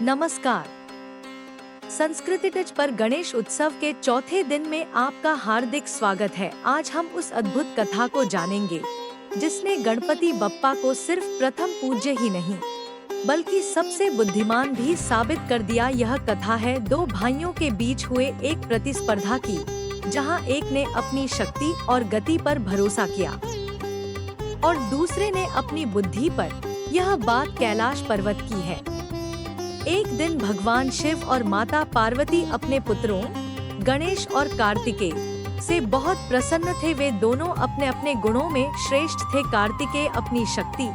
नमस्कार। संस्कृति टच पर गणेश उत्सव के चौथे दिन में आपका हार्दिक स्वागत है। आज हम उस अद्भुत कथा को जानेंगे जिसने गणपति बप्पा को सिर्फ प्रथम पूज्य ही नहीं बल्कि सबसे बुद्धिमान भी साबित कर दिया। यह कथा है दो भाइयों के बीच हुए एक प्रतिस्पर्धा की, जहां एक ने अपनी शक्ति और गति पर भरोसा किया और दूसरे ने अपनी बुद्धि पर। यह बात कैलाश पर्वत की है। एक दिन भगवान शिव और माता पार्वती अपने पुत्रों गणेश और कार्तिकेय से बहुत प्रसन्न थे। वे दोनों अपने अपने गुणों में श्रेष्ठ थे। कार्तिकेय अपनी शक्ति,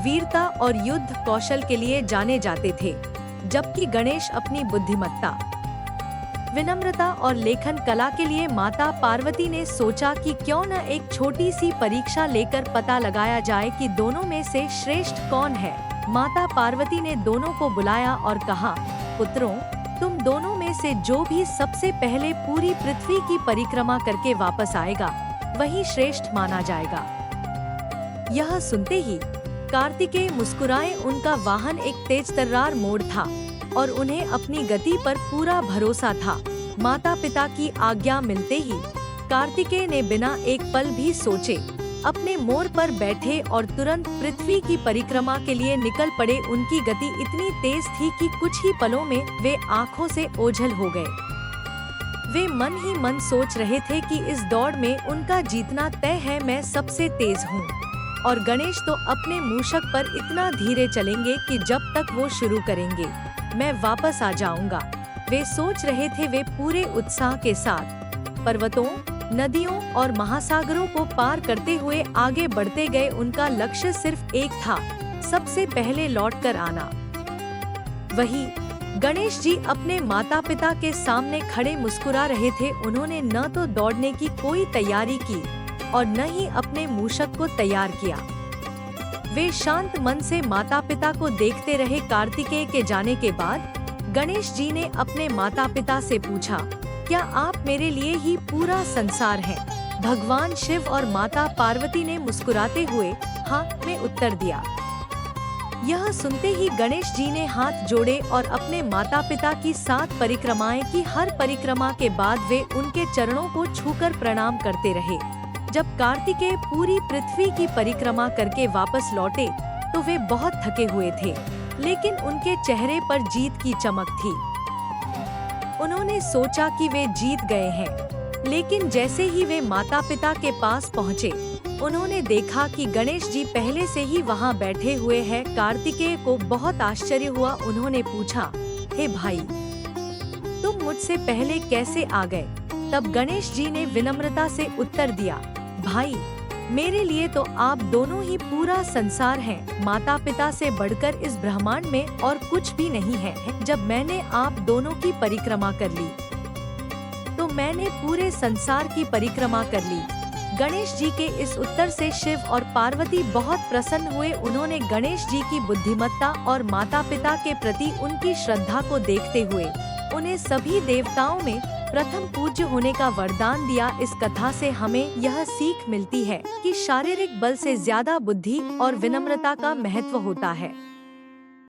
वीरता और युद्ध कौशल के लिए जाने जाते थे, जबकि गणेश अपनी बुद्धिमत्ता, विनम्रता और लेखन कला के लिए। माता पार्वती ने सोचा कि क्यों न एक छोटी सी परीक्षा लेकर पता लगाया जाए कि दोनों में से श्रेष्ठ कौन है। माता पार्वती ने दोनों को बुलाया और कहा, पुत्रों, तुम दोनों में से जो भी सबसे पहले पूरी पृथ्वी की परिक्रमा करके वापस आएगा, वही श्रेष्ठ माना जाएगा। यह सुनते ही कार्तिकेय मुस्कुराए। उनका वाहन एक तेज तर्रार मोड़ था और उन्हें अपनी गति पर पूरा भरोसा था। माता पिता की आज्ञा मिलते ही कार्तिकेय ने बिना एक पल भी सोचे अपने मोर पर बैठे और तुरंत पृथ्वी की परिक्रमा के लिए निकल पड़े। उनकी गति इतनी तेज थी कि कुछ ही पलों में वे आंखों से ओझल हो गए। वे मन ही मन सोच रहे थे कि इस दौड़ में उनका जीतना तय है। मैं सबसे तेज हूँ और गणेश तो अपने मूषक पर इतना धीरे चलेंगे कि जब तक वो शुरू करेंगे मैं वापस आ जाऊंगा। वे सोच रहे थे। वे पूरे उत्साह के साथ पर्वतों, नदियों और महासागरों को पार करते हुए आगे बढ़ते गए। उनका लक्ष्य सिर्फ एक था, सबसे पहले लौटकर आना। वही गणेश जी अपने माता पिता के सामने खड़े मुस्कुरा रहे थे। उन्होंने न तो दौड़ने की कोई तैयारी की और न ही अपने मूषक को तैयार किया। वे शांत मन से माता पिता को देखते रहे। कार्तिकेय के जाने के बाद गणेश जी ने अपने माता पिता से पूछा, क्या आप मेरे लिए ही पूरा संसार हैं? भगवान शिव और माता पार्वती ने मुस्कुराते हुए हाँ में उत्तर दिया। यह सुनते ही गणेश जी ने हाथ जोड़े और अपने माता पिता की 7 परिक्रमाएं की। हर परिक्रमा के बाद वे उनके चरणों को छूकर प्रणाम करते रहे। जब कार्तिकेय पूरी पृथ्वी की परिक्रमा करके वापस लौटे तो वे बहुत थके हुए थे, लेकिन उनके चेहरे पर जीत की चमक थी। उन्होंने सोचा कि वे जीत गए हैं, लेकिन जैसे ही वे माता पिता के पास पहुँचे, उन्होंने देखा कि गणेश जी पहले से ही वहां बैठे हुए हैं। कार्तिकेय को बहुत आश्चर्य हुआ। उन्होंने पूछा, हे भाई, तुम मुझसे पहले कैसे आ गए? तब गणेश जी ने विनम्रता से उत्तर दिया, भाई, मेरे लिए तो आप दोनों ही पूरा संसार हैं। माता पिता से बढ़कर इस ब्रह्मांड में और कुछ भी नहीं है। जब मैंने आप दोनों की परिक्रमा कर ली तो मैंने पूरे संसार की परिक्रमा कर ली। गणेश जी के इस उत्तर से शिव और पार्वती बहुत प्रसन्न हुए। उन्होंने गणेश जी की बुद्धिमत्ता और माता पिता के प्रति उनकी श्रद्धा को देखते हुए उन्हें सभी देवताओं में प्रथम पूज्य होने का वरदान दिया। इस कथा से हमें यह सीख मिलती है कि शारीरिक बल से ज्यादा बुद्धि और विनम्रता का महत्व होता है।